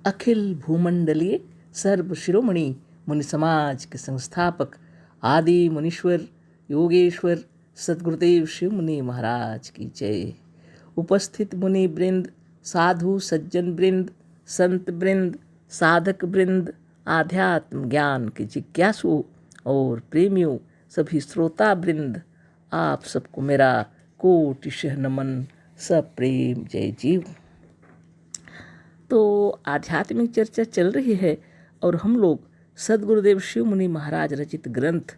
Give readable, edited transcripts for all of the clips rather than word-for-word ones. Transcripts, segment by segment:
अखिल भूमंडलीय सर्व शिरोमणि मुनि समाज के संस्थापक आदि मुनीश्वर योगेश्वर सद्गुरुदेव शिव मुनि महाराज की जय। उपस्थित मुनि वृंद, साधु सज्जन वृंद, संत वृंद, साधक वृंद, आध्यात्म ज्ञान के जिज्ञासु और प्रेमियों, सभी श्रोता वृंद, आप सबको मेरा कोटिशः नमन, सब प्रेम जय जीव। तो आध्यात्मिक चर्चा चल रही है और हम लोग सद्गुरुदेव शिव मुनि महाराज रचित ग्रंथ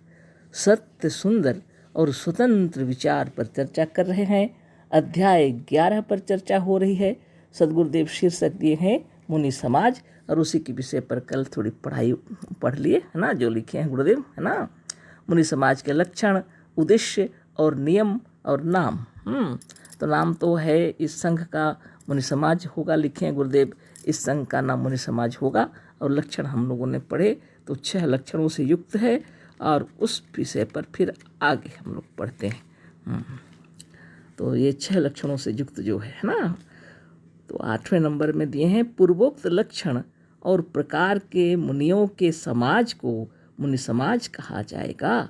सत्य सुंदर और स्वतंत्र विचार पर चर्चा कर रहे हैं। अध्याय 11 पर चर्चा हो रही है। सद्गुरुदेव शीर्षक दिए हैं मुनि समाज, और उसी के विषय पर कल थोड़ी पढ़ लिए है ना, जो लिखे हैं गुरुदेव है ना। मुनि समाज के लक्षण, उद्देश्य और नियम और नाम। तो नाम तो है इस संघ का मुनि समाज होगा, लिखे हैं गुरुदेव। इस संघ का नाम मुनि समाज होगा। और लक्षण हम लोगों ने पढ़े तो 6 लक्षणों से युक्त है, और उस विषय पर फिर आगे हम लोग पढ़ते हैं। तो ये 6 लक्षणों से युक्त जो है ना, तो 8वें नंबर में दिए हैं पूर्वोक्त लक्षण और प्रकार के मुनियों के समाज को मुनि समाज कहा जाएगा।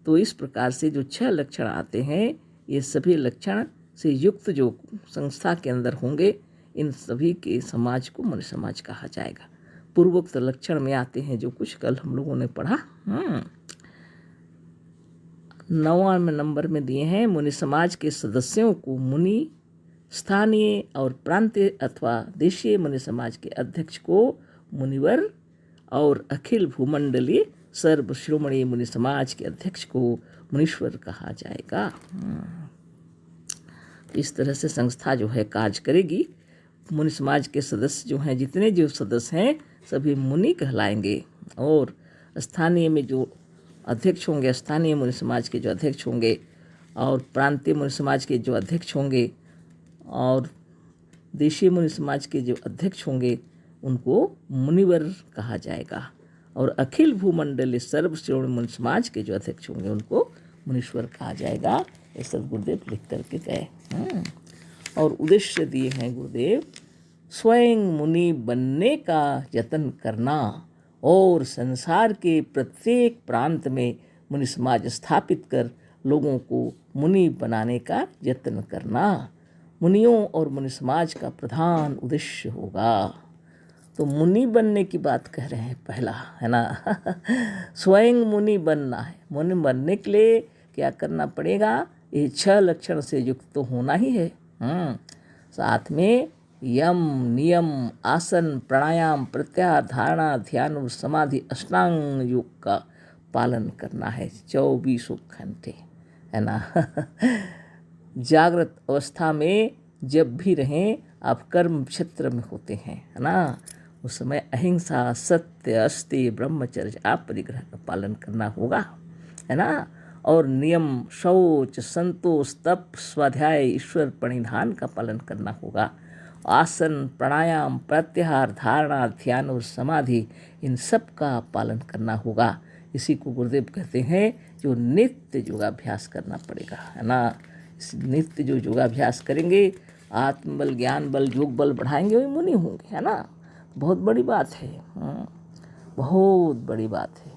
तो इस प्रकार से जो 6 लक्षण आते हैं, ये सभी लक्षण से युक्त जो संस्था के अंदर होंगे, इन सभी के समाज को मुनि समाज कहा जाएगा। पूर्वोक्त लक्षण में आते हैं जो कुछ कल हम लोगों ने पढ़ा। 9वें नंबर में दिए हैं मुनि समाज के सदस्यों को मुनि, स्थानीय और प्रांतीय अथवा देशीय मुनि समाज के अध्यक्ष को मुनिवर, और अखिल भूमंडलीय सर्व शिरोमणि मुनि समाज के अध्यक्ष को मुनीश्वर कहा जाएगा। इस तरह से संस्था जो है कार्य करेगी। मुनि समाज के सदस्य जो हैं, जितने जो सदस्य हैं, सभी मुनि कहलाएंगे। और स्थानीय में जो अध्यक्ष होंगे, स्थानीय मुनि समाज के जो अध्यक्ष होंगे, और प्रांतीय मुनि समाज के जो अध्यक्ष होंगे, और देशीय मुनि समाज के जो अध्यक्ष होंगे, उनको मुनिवर कहा जाएगा। और अखिल भूमंडलीय सर्व शिरोमणि मुनि समाज के जो अध्यक्ष होंगे, उनको मुनीश्वर कहा जाएगा। ये सब गुरुदेव लिख करके गए। और उद्देश्य दिए हैं गुरुदेव, स्वयं मुनि बनने का यत्न करना और संसार के प्रत्येक प्रांत में मुनि समाज स्थापित कर लोगों को मुनि बनाने का यत्न करना मुनियों और मुनि समाज का प्रधान उद्देश्य होगा। तो मुनि बनने की बात कह रहे हैं पहला, है ना। स्वयं मुनि बनना है। मुनि बनने के लिए क्या करना पड़ेगा? ये 6 लक्षण से युक्त तो होना ही है। साथ में यम, नियम, आसन, प्राणायाम, प्रत्याहार, धारणा, ध्यान और समाधि, अष्टांग योग का पालन करना है 24 घंटे, है ना। जागृत अवस्था में जब भी रहें, आप कर्म क्षेत्र में होते हैं, है ना, उस समय अहिंसा, सत्य, अस्ति, ब्रह्मचर्य, आप परिग्रह का पालन करना होगा, है ना। और नियम, शौच, संतोष, तप, स्वाध्याय, ईश्वर प्रणिधान का पालन करना होगा। आसन, प्राणायाम, प्रत्याहार, धारणा, ध्यान और समाधि, इन सब का पालन करना होगा। इसी को गुरुदेव कहते हैं जो नित्य योगाभ्यास करना पड़ेगा, है ना। नित्य जो योगाभ्यास करेंगे, आत्मबल, ज्ञान बल, योग बल बढ़ाएंगे, वही मुनि होंगे, है ना। बहुत बड़ी बात है, बहुत बड़ी बात है।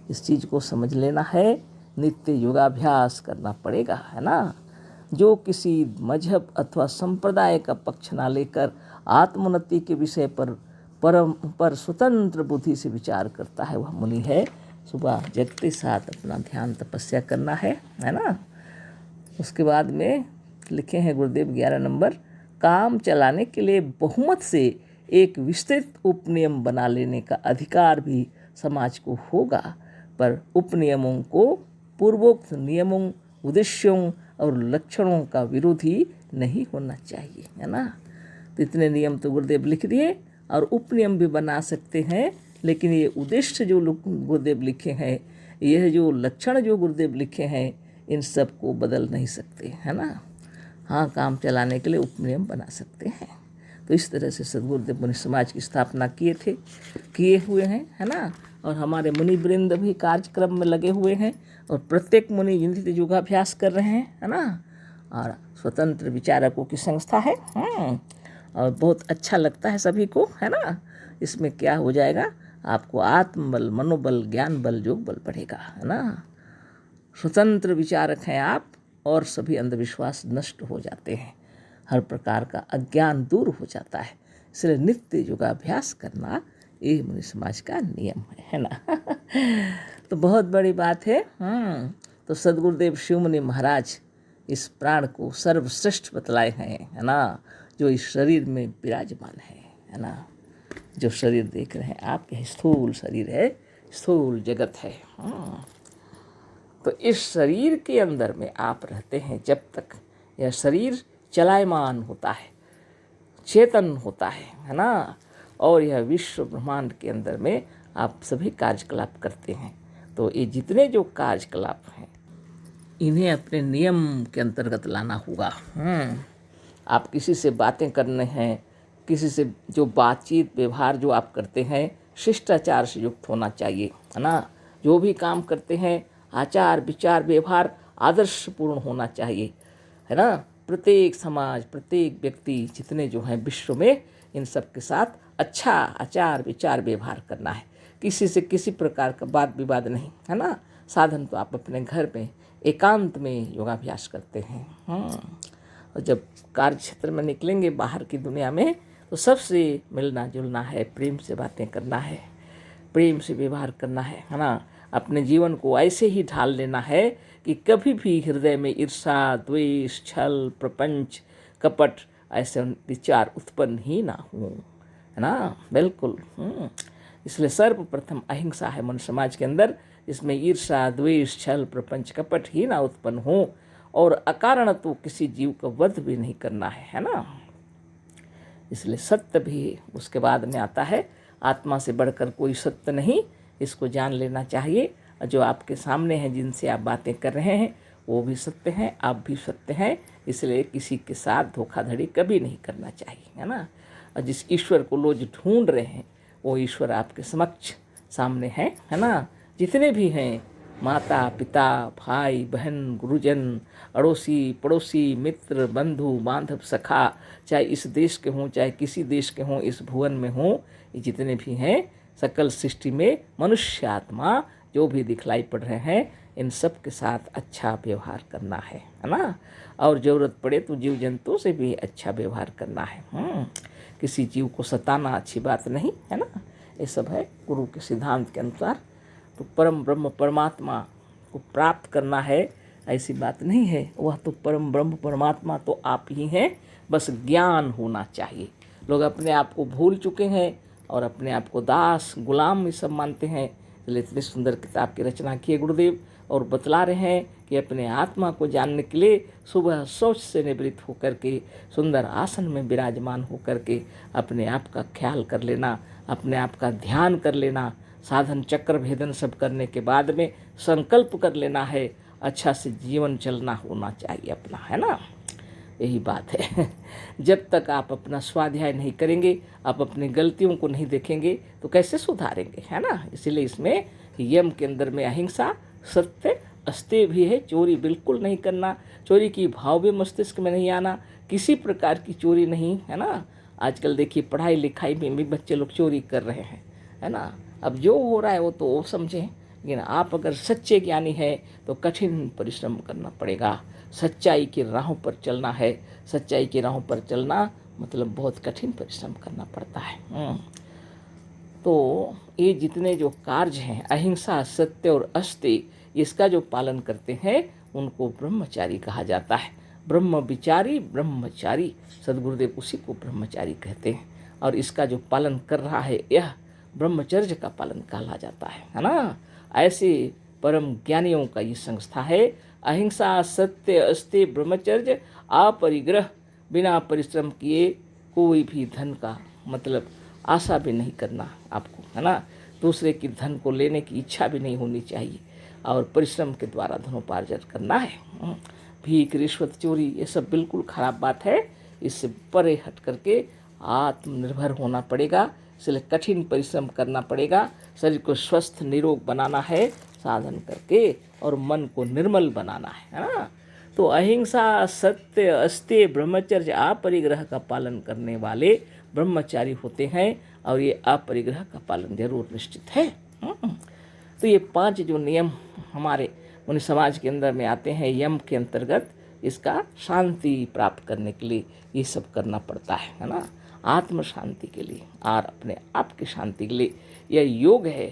इस चीज़ को समझ लेना है। नित्य योगाभ्यास करना पड़ेगा, है ना। जो किसी मजहब अथवा संप्रदाय का पक्ष ना लेकर आत्मोन्नति के विषय पर स्वतंत्र बुद्धि से विचार करता है, वह मुनि है। सुबह जगते साथ अपना ध्यान तपस्या करना है ना। उसके बाद में लिखे हैं गुरुदेव 11 नंबर, काम चलाने के लिए बहुमत से एक विस्तृत उपनियम बना लेने का अधिकार भी समाज को होगा, पर उपनियमों को पूर्वोक्त नियमों, उद्देश्यों और लक्षणों का विरोधी नहीं होना चाहिए, है ना। तो इतने नियम तो गुरुदेव लिख दिए, और उपनियम भी बना सकते हैं, लेकिन ये उद्देश्य जो गुरुदेव लिखे हैं, यह जो लक्षण जो गुरुदेव लिखे हैं, इन सब को बदल नहीं सकते, है ना। हाँ, काम चलाने के लिए उपनियम बना सकते हैं। तो इस तरह से सद्गुरुदेव मुनि समाज की स्थापना किए हुए हैं, है ना। और हमारे मुनि वृंद भी कार्यक्रम में लगे हुए हैं, और प्रत्येक मुनि नित्य योगाभ्यास कर रहे हैं, है ना। और स्वतंत्र विचारकों की संस्था है। और बहुत अच्छा लगता है सभी को, है ना। इसमें क्या हो जाएगा, आपको आत्मबल, मनोबल, ज्ञान बल, योग बल बढ़ेगा, है ना। स्वतंत्र विचारक हैं आप और सभी अंधविश्वास नष्ट हो जाते हैं, हर प्रकार का अज्ञान दूर हो जाता है। इसलिए नित्य योगाभ्यास करना ये मुनि समाज का नियम है ना। तो बहुत बड़ी बात है। तो सदगुरुदेव शिवमुनि महाराज इस प्राण को सर्वश्रेष्ठ बतलाए हैं, है ना, जो इस शरीर में विराजमान है ना। जो शरीर देख रहे हैं आप, यह स्थूल शरीर है, स्थूल जगत है। तो इस शरीर के अंदर में आप रहते हैं जब तक यह शरीर चलायमान होता है, चेतन होता है ना। और यह विश्व ब्रह्मांड के अंदर में आप सभी कार्यकलाप करते हैं। तो ये जितने जो कार्यकलाप हैं इन्हें अपने नियम के अंतर्गत लाना होगा। आप किसी से बातें करने हैं, किसी से जो बातचीत व्यवहार जो आप करते हैं शिष्टाचार से युक्त होना चाहिए, है ना। जो भी काम करते हैं आचार विचार व्यवहार आदर्शपूर्ण होना चाहिए, है ना। प्रत्येक समाज, प्रत्येक व्यक्ति जितने जो हैं विश्व में, इन सब के साथ अच्छा आचार विचार व्यवहार करना है। किसी से किसी प्रकार का वाद विवाद नहीं, है ना। साधन तो आप अपने घर में एकांत में योगाभ्यास करते हैं। और जब कार्य क्षेत्र में निकलेंगे बाहर की दुनिया में, तो सबसे मिलना जुलना है, प्रेम से बातें करना है, प्रेम से व्यवहार करना है ना। अपने जीवन को ऐसे ही ढाल लेना है कि कभी भी हृदय में ईर्षा, द्वेष, छल, प्रपंच, कपट ऐसे विचार उत्पन्न ही ना हो, है ना। बिल्कुल। इसलिए सर्वप्रथम अहिंसा है मन समाज के अंदर। इसमें ईर्षा, द्वेष, छल, प्रपंच, कपट ही ना उत्पन्न हो, और अकारण तो किसी जीव का वध भी नहीं करना है ना। इसलिए सत्य भी उसके बाद में आता है। आत्मा से बढ़कर कोई सत्य नहीं, इसको जान लेना चाहिए। जो आपके सामने हैं, जिनसे आप बातें कर रहे हैं, वो भी सत्य हैं, आप भी सत्य हैं। इसलिए किसी के साथ धोखाधड़ी कभी नहीं करना चाहिए, है ना। और जिस ईश्वर को लोग ढूंढ रहे हैं वो ईश्वर आपके समक्ष सामने है ना। जितने भी हैं, माता पिता, भाई बहन, गुरुजन, अड़ोसी पड़ोसी, मित्र बंधु बांधव सखा, चाहे इस देश के हों चाहे किसी देश के हों, इस भुवन में हों, ये जितने भी हैं, सकल सृष्टि में मनुष्य आत्मा जो भी दिखलाई पड़ रहे हैं, इन सब के साथ अच्छा व्यवहार करना है ना। और ज़रूरत पड़े तो जीव जंतु से भी अच्छा व्यवहार करना है। किसी जीव को सताना अच्छी बात नहीं, है ना। ये सब है गुरु के सिद्धांत के अनुसार। तो परम ब्रह्म परमात्मा को प्राप्त करना है ऐसी बात नहीं है। वह तो परम ब्रह्म परमात्मा तो आप ही हैं, बस ज्ञान होना चाहिए। लोग अपने आप को भूल चुके हैं और अपने आप को दास गुलाम ये सब मानते हैं। इसलिए इतनी सुंदर किताब की रचना की है गुरुदेव, और बतला रहे हैं कि अपने आत्मा को जानने के लिए सुबह शौच से निवृत्त होकर के सुंदर आसन में विराजमान होकर के अपने आप का ख्याल कर लेना, अपने आप का ध्यान कर लेना, साधन चक्र भेदन सब करने के बाद में संकल्प कर लेना है, अच्छा से जीवन चलना होना चाहिए अपना, है ना। यही बात है। जब तक आप अपना स्वाध्याय नहीं करेंगे, आप अपनी गलतियों को नहीं देखेंगे, तो कैसे सुधारेंगे, है ना। इसीलिए इसमें यम के अंदर में अहिंसा, सत्य, अस्तेय भी है। चोरी बिल्कुल नहीं करना, चोरी की भाव भी मस्तिष्क में नहीं आना, किसी प्रकार की चोरी नहीं, है ना। आजकल देखिए पढ़ाई लिखाई में भी बच्चे लोग चोरी कर रहे हैं, है ना। अब जो हो रहा है वो तो वो समझें, लेकिन आप अगर सच्चे ज्ञानी हैं तो कठिन परिश्रम करना पड़ेगा। सच्चाई की राहों पर चलना है। सच्चाई की राहों पर चलना मतलब बहुत कठिन परिश्रम करना पड़ता है। तो ये जितने जो कार्य हैं अहिंसा, सत्य और अस्तेय, इसका जो पालन करते हैं उनको ब्रह्मचारी कहा जाता है। ब्रह्म विचारी ब्रह्मचारी, सदगुरुदेव उसी को ब्रह्मचारी कहते हैं। और इसका जो पालन कर रहा है यह ब्रह्मचर्य का पालन कहा जाता है ना। ऐसे परम ज्ञानियों का ये संस्था है। अहिंसा, सत्य, अस्तेय, ब्रह्मचर्य, अपरिग्रह, बिना परिश्रम किए कोई भी धन का मतलब आशा भी नहीं करना आपको, है ना। दूसरे की धन को लेने की इच्छा भी नहीं होनी चाहिए, और परिश्रम के द्वारा धनोपार्जन करना है। भीख, रिश्वत, चोरी ये सब बिल्कुल खराब बात है। इससे परे हट करके आत्मनिर्भर होना पड़ेगा। इसलिए कठिन परिश्रम करना पड़ेगा। शरीर को स्वस्थ निरोग बनाना है साधन करके, और मन को निर्मल बनाना है ना। तो अहिंसा, सत्य, अस्तेय, ब्रह्मचर्य, अपरिग्रह का पालन करने वाले ब्रह्मचारी होते हैं और ये अपरिग्रह का पालन जरूर निश्चित है। तो ये 5 जो नियम हमारे उन समाज के अंदर में आते हैं, यम के अंतर्गत इसका शांति प्राप्त करने के लिए ये सब करना पड़ता है ना, आत्म शांति के लिए और अपने आप की शांति के लिए यह योग है,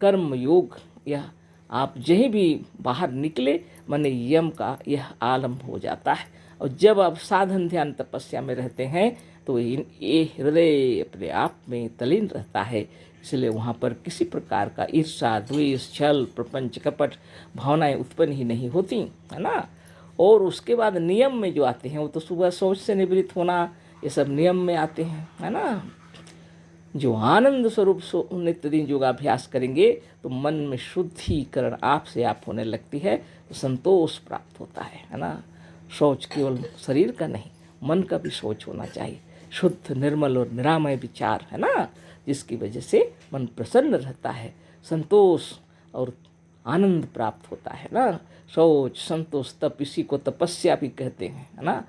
कर्म योग। यह आप जहीं भी बाहर निकले माने यम का यह आलम हो जाता है। और जब आप साधन ध्यान तपस्या में रहते हैं तो ये हृदय अपने आप में तलीन रहता है, इसलिए वहाँ पर किसी प्रकार का ईर्षा, द्वेष, छल, प्रपंच, कपट भावनाएं उत्पन्न ही नहीं होती, है ना। और उसके बाद नियम में जो आते हैं वो तो सुबह सोच से निवृत्त होना, ये सब नियम में आते हैं, है ना। जो आनंद स्वरूप नित्य दिन योगाभ्यास करेंगे तो मन में शुद्धिकरण आप से आप होने लगती है, तो संतोष प्राप्त होता है ना। शौच केवल शरीर का नहीं, मन का भी शौच होना चाहिए, शुद्ध निर्मल और निरामय विचार, है ना, जिसकी वजह से मन प्रसन्न रहता है, संतोष और आनंद प्राप्त होता है ना। शौच, संतोष, तप, इसी को तपस्या भी कहते हैं, है ना।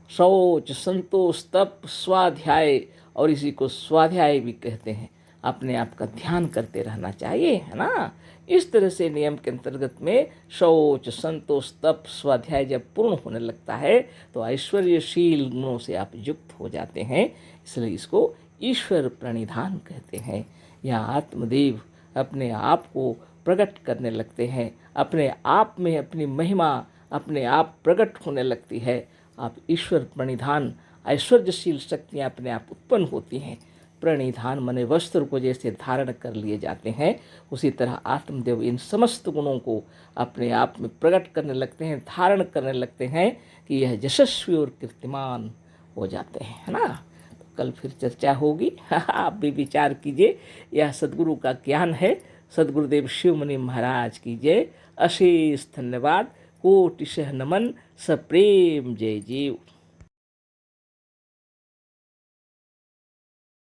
शौच, संतोष, तप, स्वाध्याय और इसी को स्वाध्याय भी कहते हैं। अपने आप का ध्यान करते रहना चाहिए, है ना। इस तरह से नियम के अंतर्गत में शौच, संतोष, तप, स्वाध्याय जब पूर्ण होने लगता है तो ऐश्वर्यशील गुणों से आप युक्त हो जाते हैं, इसलिए इसको ईश्वर प्रणिधान कहते हैं। या आत्मदेव अपने आप को प्रकट करने लगते हैं, अपने आप में अपनी महिमा अपने आप प्रकट होने लगती है। आप ईश्वर प्रणिधान, ऐश्वर्यशील शक्तियाँ अपने आप उत्पन्न होती हैं। प्रणिधान माने वस्त्र को जैसे धारण कर लिए जाते हैं, उसी तरह आत्मदेव इन समस्त गुणों को अपने आप में प्रकट करने लगते हैं, धारण करने लगते हैं कि यह यशस्वी और कीर्तिमान हो जाते हैं, है ना। तो कल फिर चर्चा होगी, आप भी विचार कीजिए। यह सद्गुरु का ज्ञान है। सद्गुरुदेव शिवमुनि महाराज की जय। अशेष धन्यवाद। कोटिशः नमन। सप्रेम जय जीव।